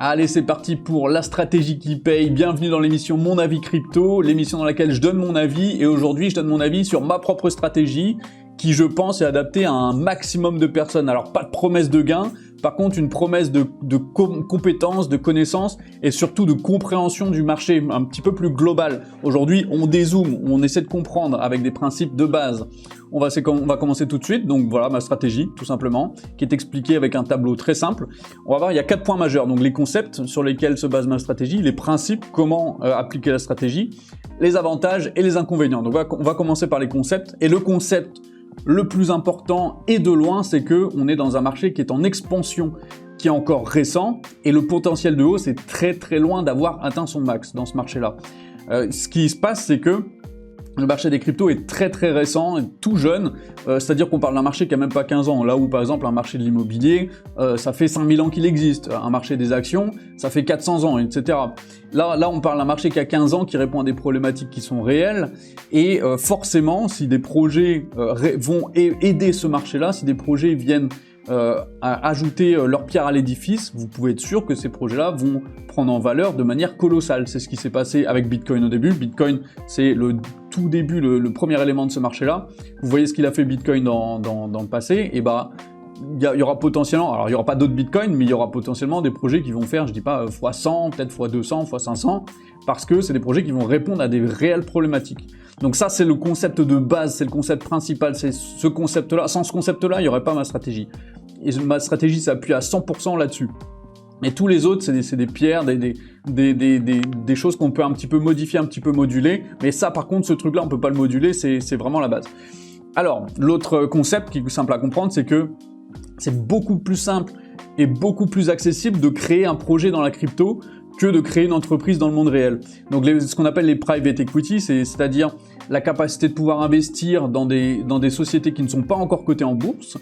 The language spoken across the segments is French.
Allez, c'est parti pour la stratégie qui paye. Bienvenue dans l'émission Mon Avis Crypto, l'émission dans laquelle je donne mon avis. Et aujourd'hui, je donne mon avis sur ma propre stratégie qui, je pense, est adaptée à un maximum de personnes. Alors, pas de promesse de gain, par contre, une promesse de compétences, de connaissances et surtout de compréhension du marché un petit peu plus global. Aujourd'hui, on dézoome, on essaie de comprendre avec des principes de base. On va commencer tout de suite. Donc voilà ma stratégie, tout simplement, qui est expliquée avec un tableau très simple. On va voir, il y a 4 points majeurs. Donc les concepts sur lesquels se base ma stratégie, les principes, comment appliquer la stratégie, les avantages et les inconvénients. Donc on va commencer par les concepts. Et le concept le plus important et de loin, c'est que on est dans un marché qui est en expansion, qui est encore récent, et le potentiel de hausse est très très loin d'avoir atteint son max dans ce marché-là. Ce qui se passe, c'est que le marché des cryptos est très très récent, tout jeune, c'est-à-dire qu'on parle d'un marché qui a même pas 15 ans, là où par exemple un marché de l'immobilier, ça fait 5000 ans qu'il existe, un marché des actions, ça fait 400 ans, etc. Là on parle d'un marché qui a 15 ans, qui répond à des problématiques qui sont réelles, et forcément, si des projets vont aider ce marché-là, si des projets viennent à ajouter leur pierre à l'édifice, vous pouvez être sûr que ces projets-là vont prendre en valeur de manière colossale. C'est ce qui s'est passé avec Bitcoin au début. Bitcoin, c'est le tout début, le premier élément de ce marché-là. Vous voyez ce qu'il a fait Bitcoin dans le passé, et bah il y aura potentiellement, alors il n'y aura pas d'autres Bitcoin, mais il y aura potentiellement des projets qui vont faire, je dis pas x100, peut-être x200, x500, parce que c'est des projets qui vont répondre à des réelles problématiques. Donc ça, c'est le concept de base, c'est le concept principal, c'est ce concept-là. Sans ce concept-là, il n'y aurait pas ma stratégie. Et ma stratégie s'appuie à 100% là-dessus. Et tous les autres, c'est des pierres, des choses qu'on peut un petit peu modifier, un petit peu moduler. Mais ça, par contre, ce truc-là, on peut pas le moduler, c'est vraiment la base. Alors, l'autre concept qui est simple à comprendre, c'est que c'est beaucoup plus simple et beaucoup plus accessible de créer un projet dans la crypto que de créer une entreprise dans le monde réel. Donc ce qu'on appelle les private equity, c'est-à-dire la capacité de pouvoir investir dans des sociétés qui ne sont pas encore cotées en bourse.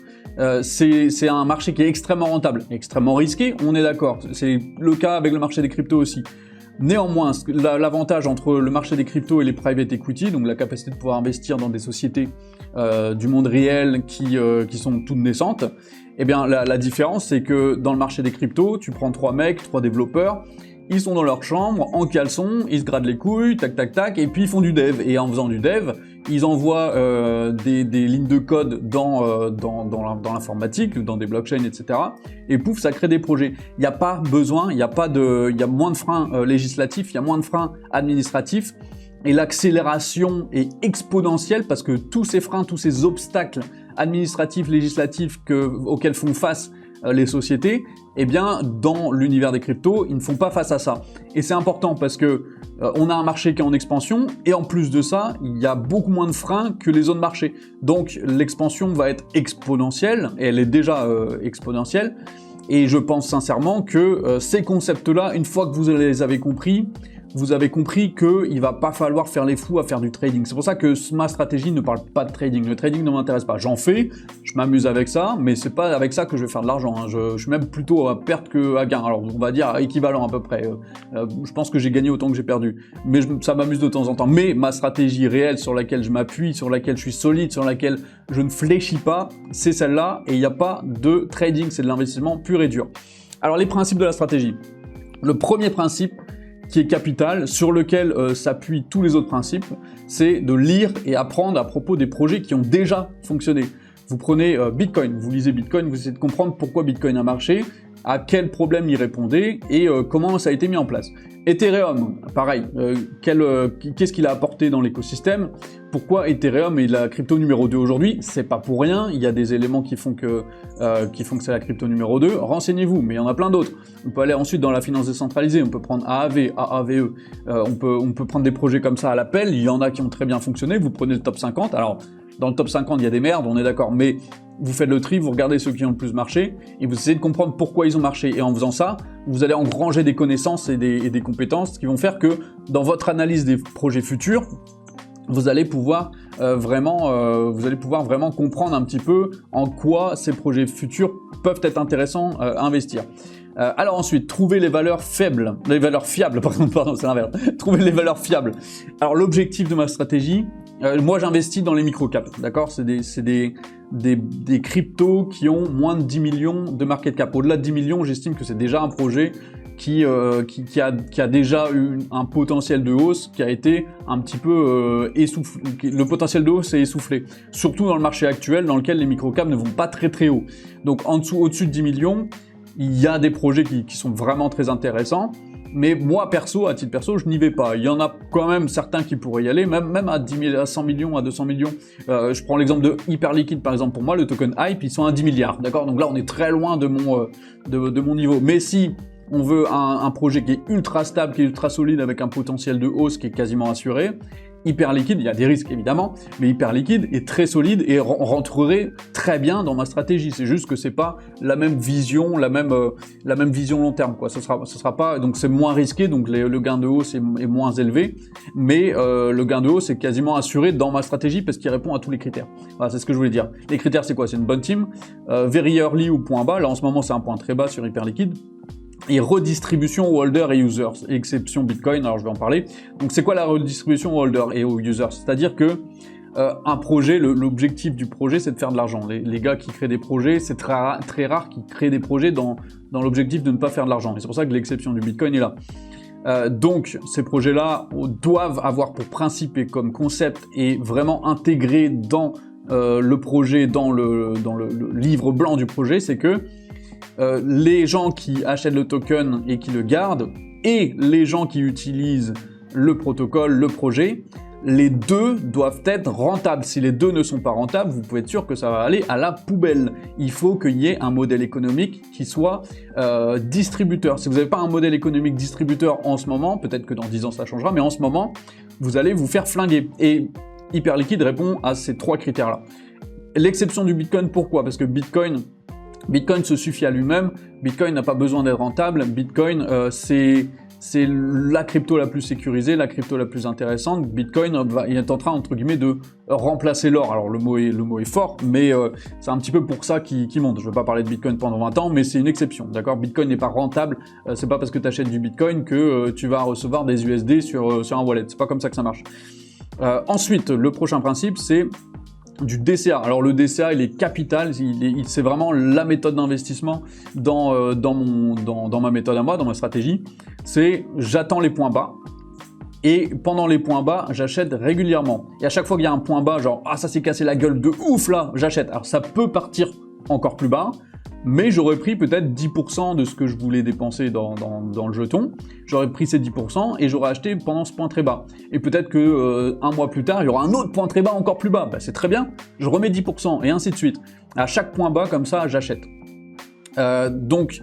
C'est un marché qui est extrêmement rentable, extrêmement risqué, on est d'accord. C'est le cas avec le marché des cryptos aussi. Néanmoins, l'avantage entre le marché des cryptos et les private equity, donc la capacité de pouvoir investir dans des sociétés du monde réel qui sont toutes naissantes, eh bien la différence, c'est que dans le marché des cryptos, tu prends 3 mecs, 3 développeurs, ils sont dans leur chambre, en caleçon, ils se grattent les couilles, tac tac tac, et puis ils font du dev. Et en faisant du dev, ils envoient des lignes de code dans l'informatique, dans des blockchains, etc. Et pouf, ça crée des projets. Il n'y a pas besoin, il y a moins de freins législatifs, il y a moins de freins administratifs, et l'accélération est exponentielle parce que tous ces freins, tous ces obstacles administratifs, législatifs auxquels font face les sociétés, eh bien, dans l'univers des cryptos, ils ne font pas face à ça. Et c'est important parce que on a un marché qui est en expansion, et en plus de ça, il y a beaucoup moins de freins que les autres marchés. Donc, l'expansion va être exponentielle, et elle est déjà exponentielle. Et je pense sincèrement que ces concepts-là, une fois que vous les avez compris, vous avez compris qu'il va pas falloir faire les fous à faire du trading. C'est pour ça que ma stratégie ne parle pas de trading. Le trading ne m'intéresse pas. J'en fais, je m'amuse avec ça, mais c'est pas avec ça que je vais faire de l'argent. Hein. Je suis même plutôt à perte qu'à gain. Alors on va dire équivalent à peu près. Je pense que j'ai gagné autant que j'ai perdu. Mais ça m'amuse de temps en temps. Mais ma stratégie réelle sur laquelle je m'appuie, sur laquelle je suis solide, sur laquelle je ne fléchis pas, c'est celle-là. Et il n'y a pas de trading, c'est de l'investissement pur et dur. Alors les principes de la stratégie. Le premier principe, qui est capital, sur lequel s'appuient tous les autres principes, c'est de lire et apprendre à propos des projets qui ont déjà fonctionné. Vous prenez Bitcoin, vous lisez Bitcoin, vous essayez de comprendre pourquoi Bitcoin a marché, à quel problème il répondait et comment ça a été mis en place. Ethereum, pareil, qu'est-ce qu'il a apporté dans l'écosystème? Pourquoi Ethereum est la crypto numéro 2 aujourd'hui? C'est pas pour rien, il y a des éléments qui font que c'est la crypto numéro 2. Renseignez-vous, mais il y en a plein d'autres. On peut aller ensuite dans la finance décentralisée, on peut prendre AAV, AAVE, on peut prendre des projets comme ça à l'appel, il y en a qui ont très bien fonctionné, vous prenez le top 50, alors dans le top 50 il y a des merdes, on est d'accord, mais vous faites le tri, vous regardez ceux qui ont le plus marché, et vous essayez de comprendre pourquoi ils ont marché, et en faisant ça, vous allez engranger des connaissances et des compétences qui vont faire que dans votre analyse des projets futurs, vous allez pouvoir vraiment comprendre un petit peu en quoi ces projets futurs peuvent être intéressants à investir. Alors ensuite, trouver les valeurs fiables, pardon, c'est l'inverse. Trouver les valeurs fiables. Alors l'objectif de ma stratégie, moi j'investis dans les microcaps, d'accord? C'est des cryptos qui ont moins de 10 millions de market cap. Au-delà de 10 millions, j'estime que c'est déjà un projet qui a déjà eu un potentiel de hausse qui a été un petit peu essoufflé. Le potentiel de hausse est essoufflé, surtout dans le marché actuel dans lequel les microcaps ne vont pas très très haut. Donc au-dessus de 10 millions, il y a des projets qui sont vraiment très intéressants. Mais moi, à titre perso, je n'y vais pas. Il y en a quand même certains qui pourraient y aller, même à 10 000, à 100 millions, à 200 millions. Je prends l'exemple de Hyperliquid, par exemple. Pour moi, le token Hype, ils sont à 10 milliards. D'accord? Donc là, on est très loin de mon niveau. Mais si on veut un projet qui est ultra stable, qui est ultra solide, avec un potentiel de hausse qui est quasiment assuré, Hyperliquid, il y a des risques évidemment, mais Hyperliquid est très solide et rentrerait très bien dans ma stratégie. C'est juste que c'est pas la même vision, la même vision long terme, quoi. Ce sera pas, donc c'est moins risqué, donc le gain de hausse est moins élevé, mais le gain de hausse est quasiment assuré dans ma stratégie parce qu'il répond à tous les critères. Voilà, c'est ce que je voulais dire. Les critères, c'est quoi? C'est une bonne team, very early ou point bas. Là en ce moment, c'est un point très bas sur Hyperliquid. Et redistribution aux holders et users, exception Bitcoin, alors je vais en parler. Donc c'est quoi la redistribution aux holders et aux users? C'est-à-dire que un projet, l'objectif du projet, c'est de faire de l'argent. Les gars qui créent des projets, c'est très rare qu'ils créent des projets dans l'objectif de ne pas faire de l'argent. Et c'est pour ça que l'exception du Bitcoin est là. Donc ces projets-là doivent avoir pour principe et comme concept et vraiment intégré dans le projet, dans le livre blanc du projet, c'est que les gens qui achètent le token et qui le gardent, et les gens qui utilisent le protocole, le projet, les deux doivent être rentables. Si les deux ne sont pas rentables, vous pouvez être sûr que ça va aller à la poubelle. Il faut qu'il y ait un modèle économique qui soit distributeur. Si vous n'avez pas un modèle économique distributeur en ce moment, peut-être que dans 10 ans ça changera, mais en ce moment, vous allez vous faire flinguer. Et Hyperliquid répond à ces trois critères-là. L'exception du Bitcoin, pourquoi? Parce que Bitcoin se suffit à lui-même, Bitcoin n'a pas besoin d'être rentable, Bitcoin c'est la crypto la plus sécurisée, la crypto la plus intéressante. Bitcoin il est en train entre guillemets de remplacer l'or. Alors le mot est fort, mais c'est un petit peu pour ça qu'il monte. Je ne vais pas parler de Bitcoin pendant 20 ans, mais c'est une exception, d'accord? Bitcoin n'est pas rentable, c'est pas parce que tu achètes du Bitcoin que tu vas recevoir des USD sur un wallet, c'est pas comme ça que ça marche. Ensuite, le prochain principe, c'est du DCA. Alors le DCA, il est capital, c'est vraiment la méthode d'investissement dans ma méthode à moi, dans ma stratégie. C'est j'attends les points bas et pendant les points bas, j'achète régulièrement. Et à chaque fois qu'il y a un point bas, genre ah ça s'est cassé la gueule de ouf là, j'achète. Alors ça peut partir encore plus bas, mais j'aurais pris peut-être 10% de ce que je voulais dépenser dans le jeton. J'aurais pris ces 10% et j'aurais acheté pendant ce point très bas. Et peut-être que un mois plus tard, il y aura un autre point très bas encore plus bas. Bah, c'est très bien, je remets 10% et ainsi de suite. À chaque point bas, comme ça, j'achète. Donc,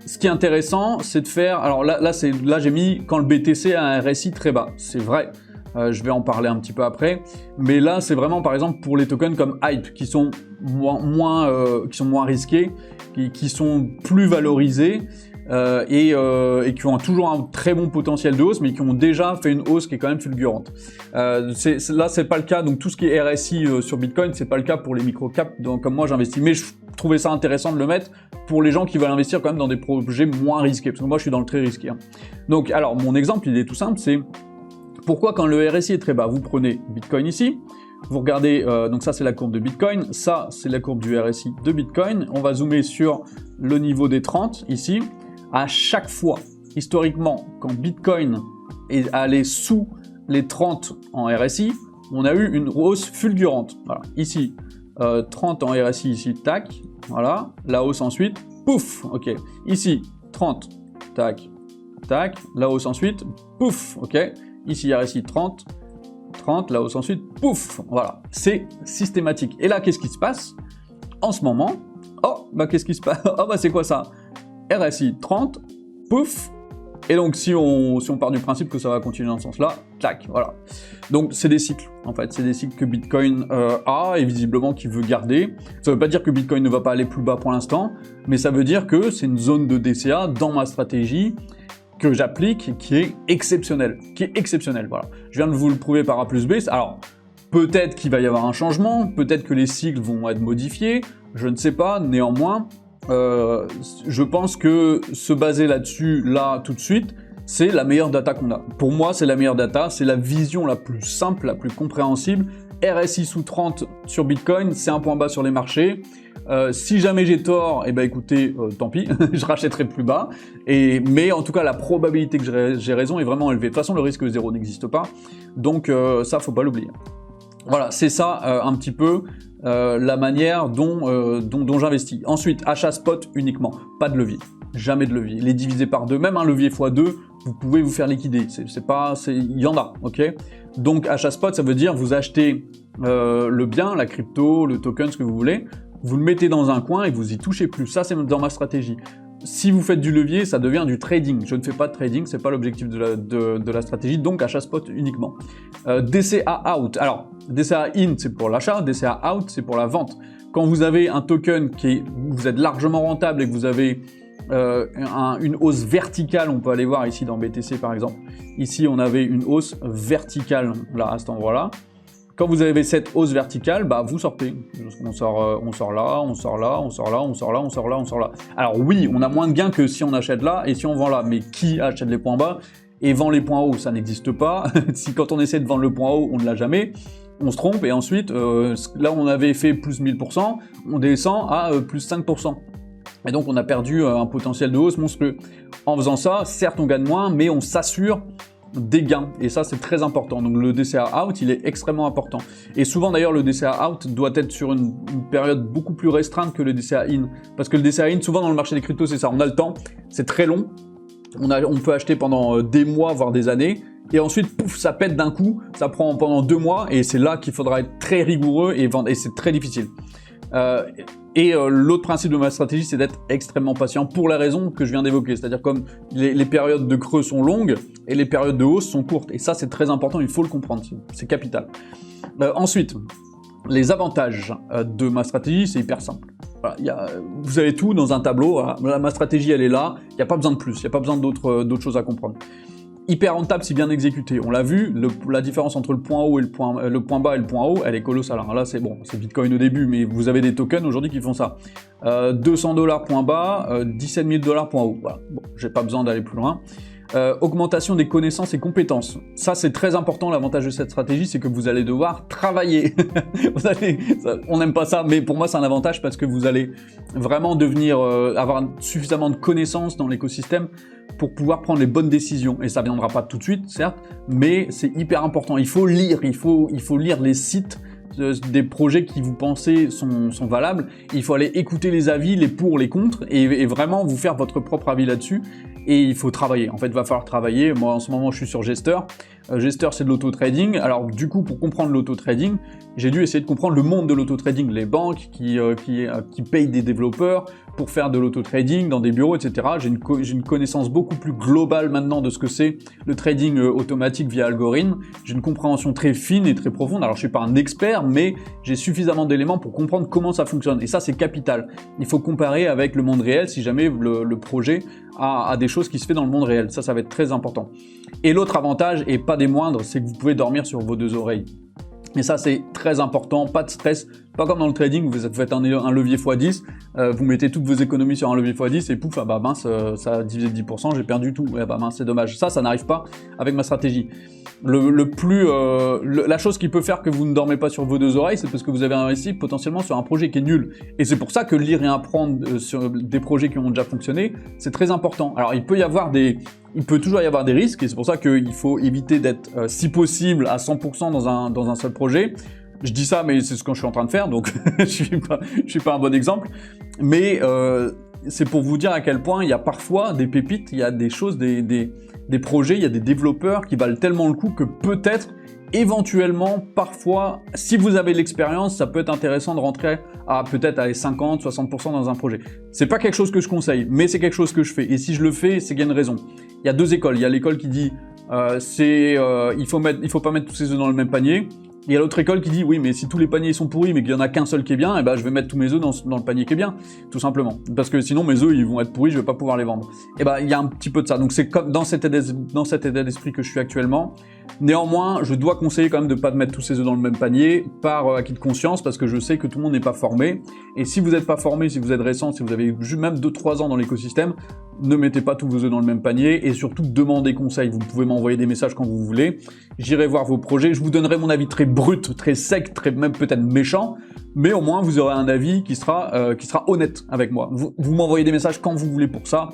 ce qui est intéressant, c'est de faire... Alors là j'ai mis quand le BTC a un RSI très bas. C'est vrai. Je vais en parler un petit peu après, mais là c'est vraiment par exemple pour les tokens comme Hype qui sont moins risqués, qui sont plus valorisés et qui ont toujours un très bon potentiel de hausse, mais qui ont déjà fait une hausse qui est quand même fulgurante. Là c'est pas le cas, donc tout ce qui est RSI sur Bitcoin, c'est pas le cas pour les microcaps comme moi j'investis, mais je trouvais ça intéressant de le mettre pour les gens qui veulent investir quand même dans des projets moins risqués, parce que moi je suis dans le très risqué. Donc alors mon exemple il est tout simple, c'est pourquoi quand le RSI est très bas, vous prenez Bitcoin ici, vous regardez, donc ça c'est la courbe de Bitcoin, ça c'est la courbe du RSI de Bitcoin, on va zoomer sur le niveau des 30 ici, à chaque fois, historiquement, quand Bitcoin est allé sous les 30 en RSI, on a eu une hausse fulgurante, voilà, ici, 30 en RSI, ici, tac, voilà, la hausse ensuite, pouf, ok, ici, 30, tac, tac, la hausse ensuite, pouf, ok, ici RSI 30, la hausse ensuite, pouf, voilà, c'est systématique. Et là, qu'est-ce qui se passe? En ce moment, oh, bah qu'est-ce qui se passe? Oh, bah c'est quoi ça? RSI 30, pouf, et donc si on part du principe que ça va continuer dans ce sens-là, clac, voilà. Donc c'est des cycles, en fait, c'est des cycles que Bitcoin a et visiblement qu'il veut garder. Ça veut pas dire que Bitcoin ne va pas aller plus bas pour l'instant, mais ça veut dire que c'est une zone de DCA dans ma stratégie que j'applique, qui est exceptionnel, voilà. Je viens de vous le prouver par A plus B, alors peut-être qu'il va y avoir un changement, peut-être que les cycles vont être modifiés, je ne sais pas, néanmoins, je pense que se baser là-dessus, là, tout de suite, c'est la meilleure data qu'on a. Pour moi, c'est la meilleure data, c'est la vision la plus simple, la plus compréhensible. RSI sous 30 sur Bitcoin, c'est un point bas sur les marchés. Si jamais j'ai tort, eh ben écoutez, tant pis, je rachèterai plus bas. Mais en tout cas, la probabilité que j'ai raison est vraiment élevée. De toute façon, le risque zéro n'existe pas, donc ça, faut pas l'oublier. Voilà, c'est ça un petit peu la manière dont j'investis. Ensuite, achat spot uniquement, pas de levier, jamais de levier. Les diviser par 2, même un levier x2, vous pouvez vous faire liquider. Il y en a, ok. Donc achat spot, ça veut dire vous achetez le bien, la crypto, le token, ce que vous voulez, vous le mettez dans un coin et vous y touchez plus. Ça, c'est dans ma stratégie. Si vous faites du levier, ça devient du trading. Je ne fais pas de trading, c'est pas l'objectif de la stratégie, donc achat spot uniquement. DCA out. Alors, DCA in, c'est pour l'achat, DCA out, c'est pour la vente. Quand vous avez un token vous êtes largement rentable et que vous avez une hausse verticale, on peut aller voir ici dans BTC par exemple. Ici, on avait une hausse verticale, là, à cet endroit-là. Quand vous avez cette hausse verticale, bah vous sortez. On sort là, on sort là, on sort là, on sort là, on sort là, on sort là. Alors oui, on a moins de gains que si on achète là et si on vend là. Mais qui achète les points bas et vend les points hauts? Ça n'existe pas. Si quand on essaie de vendre le point haut, on ne l'a jamais, on se trompe et ensuite, là on avait fait plus 1000%, on descend à plus 5%. Et donc on a perdu un potentiel de hausse monstrueux. En faisant ça, certes on gagne moins, mais on s'assure des gains, et ça c'est très important. Donc le DCA out, il est extrêmement important. Et souvent d'ailleurs le DCA out doit être sur une période beaucoup plus restreinte que le DCA in. Parce que le DCA in, souvent dans le marché des cryptos, c'est ça, on a le temps, c'est très long, on peut acheter pendant des mois, voire des années, et ensuite, pouf, ça pète d'un coup, ça prend pendant 2 mois, et c'est là qu'il faudra être très rigoureux et vendre, et c'est très difficile. L'autre principe de ma stratégie, c'est d'être extrêmement patient pour la raison que je viens d'évoquer. C'est-à-dire comme les périodes de creux sont longues et les périodes de hausse sont courtes. Et ça, c'est très important, il faut le comprendre, c'est capital. Ensuite, les avantages de ma stratégie, c'est hyper simple. Voilà, vous avez tout dans un tableau, voilà, ma stratégie, elle est là, il n'y a pas besoin de plus, il n'y a pas besoin d'autres choses à comprendre. Hyper rentable si bien exécuté. On l'a vu, la différence entre le point haut et le point bas et le point haut, elle est colossale. Alors là, c'est bon, c'est Bitcoin au début, mais vous avez des tokens aujourd'hui qui font ça. 200 $ point bas, 17 000 $ point haut. Voilà. Bon, j'ai pas besoin d'aller plus loin. Augmentation des connaissances et compétences. Ça, c'est très important. L'avantage de cette stratégie, c'est que vous allez devoir travailler. On n'aime pas ça, mais pour moi, c'est un avantage parce que vous allez vraiment avoir suffisamment de connaissances dans l'écosystème pour pouvoir prendre les bonnes décisions. Et ça viendra pas tout de suite, certes, mais c'est hyper important. Il faut lire, il faut lire les sites des projets qui vous pensez sont valables. Il faut aller écouter les avis, les pour, les contre, et vraiment vous faire votre propre avis là-dessus. Et il faut travailler. En fait, il va falloir travailler. Moi, en ce moment, je suis sur Gestor. Gestor, c'est de l'auto-trading. Alors, du coup, pour comprendre l'auto-trading, j'ai dû essayer de comprendre le monde de l'auto-trading, les banques qui payent des développeurs pour faire de l'auto-trading dans des bureaux, etc. J'ai une connaissance beaucoup plus globale maintenant de ce que c'est le trading automatique via algorithme. J'ai une compréhension très fine et très profonde. Alors, je suis pas un expert, mais j'ai suffisamment d'éléments pour comprendre comment ça fonctionne. Et ça, c'est capital. Il faut comparer avec le monde réel si jamais le projet a des choses qui se fait dans le monde réel. Ça va être très important. Et l'autre avantage, et pas des moindres, c'est que vous pouvez dormir sur vos 2 oreilles. Et ça, c'est très important, pas de stress, pas comme dans le trading, vous faites un levier x10, vous mettez toutes vos économies sur un levier x10 et pouf, ah bah mince, ça a divisé de 10%, j'ai perdu tout, ah bah mince, c'est dommage. Ça n'arrive pas avec ma stratégie. La chose qui peut faire que vous ne dormez pas sur vos 2 oreilles, c'est parce que vous avez investi potentiellement sur un projet qui est nul. Et c'est pour ça que lire et apprendre sur des projets qui ont déjà fonctionné, c'est très important. Alors il peut toujours y avoir des risques, et c'est pour ça qu'il faut éviter d'être, si possible, à 100% dans un seul projet. Je dis ça, mais c'est ce que je suis en train de faire, donc je suis pas un bon exemple. Mais c'est pour vous dire à quel point il y a parfois des pépites, il y a des choses, des projets, il y a des développeurs qui valent tellement le coup que peut-être, éventuellement, parfois, si vous avez l'expérience, ça peut être intéressant de rentrer à peut-être à 50, 60% dans un projet. C'est pas quelque chose que je conseille, mais c'est quelque chose que je fais. Et si je le fais, c'est qu'il y a une raison. Il y a 2 écoles. Il y a l'école qui dit il faut pas mettre tous ses œufs dans le même panier. Il y a l'autre école qui dit oui, mais si tous les paniers sont pourris mais qu'il y en a qu'un seul qui est bien, eh ben je vais mettre tous mes œufs dans le panier qui est bien, tout simplement. Parce que sinon mes œufs ils vont être pourris, je vais pas pouvoir les vendre. Et ben il y a un petit peu de ça. Donc c'est comme dans cet état d'esprit que je suis actuellement. Néanmoins, je dois conseiller quand même de ne pas mettre tous ses œufs dans le même panier, par acquis de conscience, parce que je sais que tout le monde n'est pas formé. Et si vous n'êtes pas formé, si vous êtes récent, si vous avez même 2-3 ans dans l'écosystème, ne mettez pas tous vos œufs dans le même panier, et surtout demandez conseil. Vous pouvez m'envoyer des messages quand vous voulez, j'irai voir vos projets, je vous donnerai mon avis très brut, très sec, très même peut-être méchant, mais au moins vous aurez un avis qui sera honnête avec moi. Vous m'envoyez des messages quand vous voulez pour ça,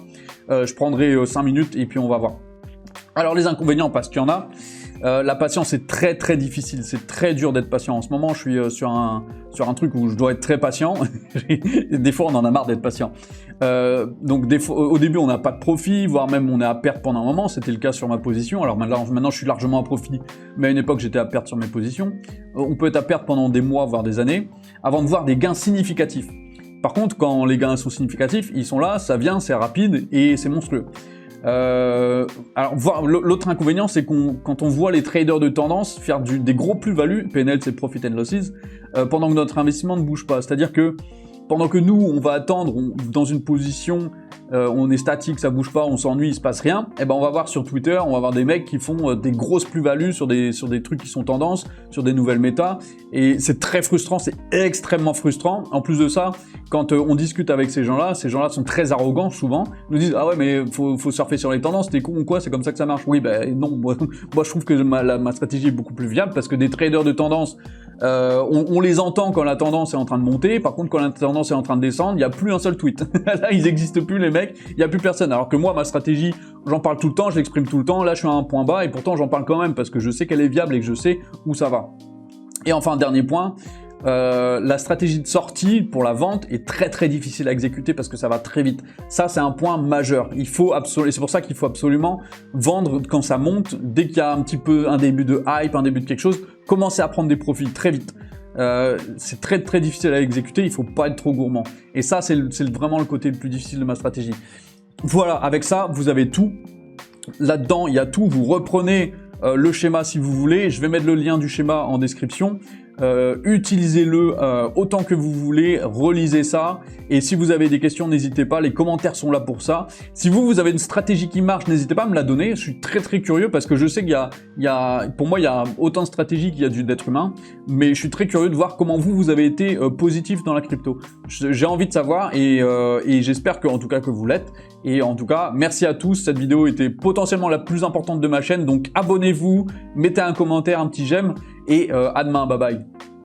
je prendrai 5 minutes et puis on va voir. Alors les inconvénients, parce qu'il y en a. La patience est très très difficile, c'est très dur d'être patient. En ce moment, je suis sur un truc où je dois être très patient. Des fois, on en a marre d'être patient. Donc des fois, au début, on n'a pas de profit, voire même on est à perte pendant un moment. C'était le cas sur ma position. Alors maintenant, je suis largement à profit, mais à une époque, j'étais à perte sur mes positions. On peut être à perte pendant des mois, voire des années, avant de voir des gains significatifs. Par contre, quand les gains sont significatifs, ils sont là, ça vient, c'est rapide et c'est monstrueux. Alors, l'autre inconvénient, c'est quand on voit les traders de tendance faire des gros plus-values, PNL c'est Profit and Losses, pendant que notre investissement ne bouge pas. C'est-à-dire que pendant que nous, on va attendre dans une position, on est statique, ça bouge pas, on s'ennuie, il se passe rien, et ben on va voir sur Twitter, on va voir des mecs qui font des grosses plus-values sur des trucs qui sont tendances, sur des nouvelles méta, et c'est très frustrant, c'est extrêmement frustrant. En plus de ça, quand on discute avec ces gens-là sont très arrogants souvent, ils nous disent « Ah ouais, mais faut surfer sur les tendances, t'es con ou quoi, c'est comme ça que ça marche ?» Oui, ben non, moi je trouve que ma stratégie est beaucoup plus viable, parce que des traders de tendance, on les entend quand la tendance est en train de monter, par contre quand la tendance est en train de descendre, il n'y a plus un seul tweet. Là, ils n'existent plus les mecs, il n'y a plus personne. Alors que moi, ma stratégie, j'en parle tout le temps, je l'exprime tout le temps, là je suis à un point bas, et pourtant j'en parle quand même, parce que je sais qu'elle est viable et que je sais où ça va. Et enfin, dernier point, la stratégie de sortie pour la vente est très très difficile à exécuter parce que ça va très vite. Ça, c'est un point majeur. Et c'est pour ça qu'il faut absolument vendre quand ça monte. Dès qu'il y a un petit peu un début de hype, un début de quelque chose, commencer à prendre des profits très vite. C'est très très difficile à exécuter, il faut pas être trop gourmand. Et ça, c'est vraiment le côté le plus difficile de ma stratégie. Voilà, avec ça, vous avez tout. Là-dedans, il y a tout. Vous reprenez le schéma si vous voulez. Je vais mettre le lien du schéma en description. Utilisez-le autant que vous voulez, relisez ça, et si vous avez des questions, n'hésitez pas, les commentaires sont là pour ça. Si vous avez une stratégie qui marche, n'hésitez pas à me la donner, je suis très très curieux parce que je sais qu'il y a pour moi il y a autant de stratégies qu'il y a d'êtres humains, mais je suis très curieux de voir comment vous avez été positif dans la crypto. J'ai envie de savoir et j'espère en tout cas que vous l'êtes. Et en tout cas, merci à tous, cette vidéo était potentiellement la plus importante de ma chaîne, donc abonnez-vous, mettez un commentaire, un petit j'aime, et à demain, bye bye.